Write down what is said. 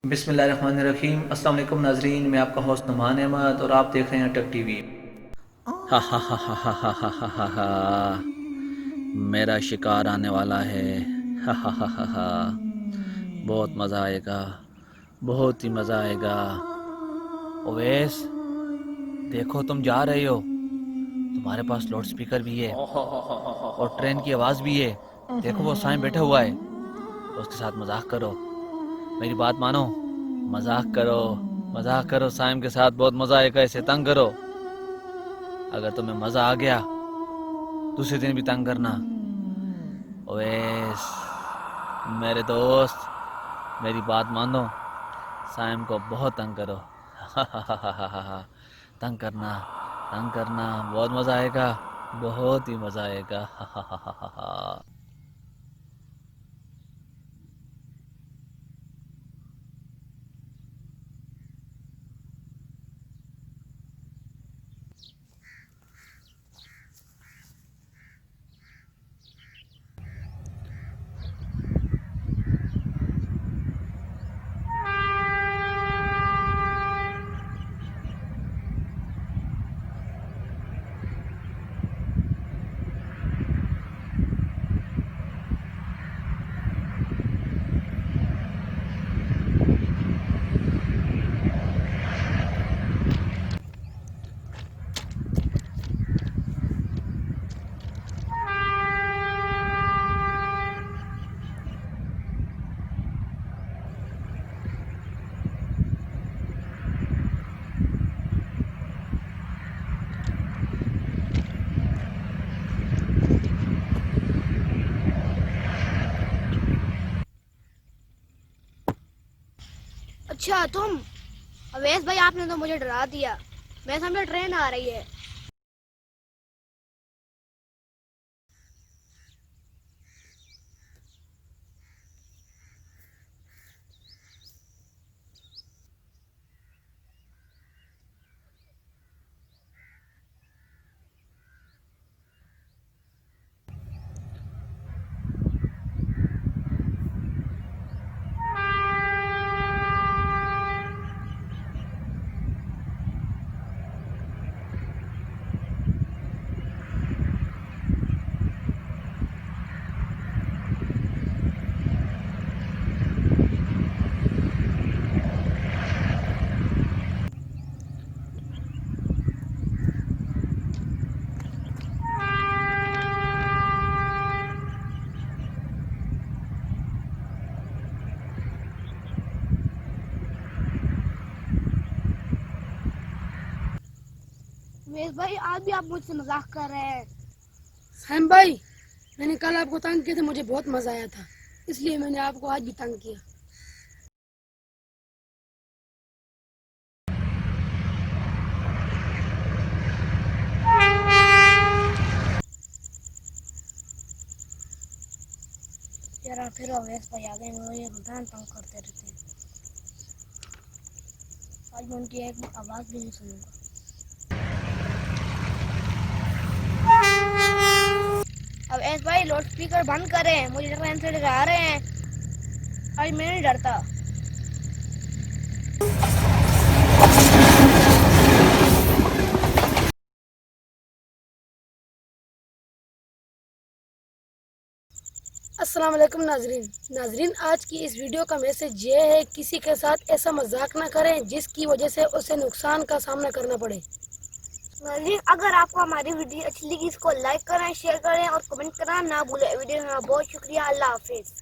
बिस्मिल्लाहिर्रहमानिर्रहीम। अस्सलाम वालेकुम नाजरीन, मैं आपका होस्ट नुमान अहमद और आप देख रहे हैं टक टीवी। हा हा हा हा हा हा हा हा हा हा। मेरा शिकार आने वाला है। हा हा हा हा हा। बहुत मज़ा आएगा, बहुत ही मज़ा आएगा। ओवैस, देखो तुम जा रहे हो, तुम्हारे पास लाउड स्पीकर भी है और ट्रेन की आवाज़ भी है। देखो वो साईं बैठा हुआ है, उसके साथ मजाक करो, मेरी बात मानो, मजाक करो, मजाक करो साइम के साथ, बहुत मजा आएगा। इसे तंग करो, अगर तुम्हें मजा आ गया दूसरे दिन भी तंग करना। ओवेस मेरे दोस्त, मेरी बात मानो, साइम को बहुत तंग करो। तंग करना, तंग करना, बहुत मजा आएगा, बहुत ही मजा आएगा। अच्छा तुम अवैस भाई, आपने तो मुझे डरा दिया। मैं समझा ट्रेन आ रही है। अवैस भाई, आज भी आप मुझसे मजाक कर रहे हैं। सैम भाई, मैंने कल आपको तंग किया था, मुझे बहुत मजा आया था, इसलिए मैंने आपको आज भी तंग किया। यार फिर अवैस भाई आ गए, मुझे रोजाना तंग करते रहते हैं। आज मैं उनकी एक आवाज भी नहीं सुनूंगा। अवैस भाई, लाउड स्पीकर बंद करें, मुझे ट्रेन से डरा रहे हैं। आज मैं नहीं डरता। अस्सलाम वालेकुम नाजरीन, आज की इस वीडियो का मैसेज ये है, किसी के साथ ऐसा मजाक ना करें जिसकी वजह से उसे नुकसान का सामना करना पड़े। नाज़रीन, अगर आपको हमारी वीडियो अच्छी लगी, इसको लाइक करें, शेयर करें और कमेंट करना ना भूलें। वीडियो में बहुत शुक्रिया। अल्लाह हाफिज।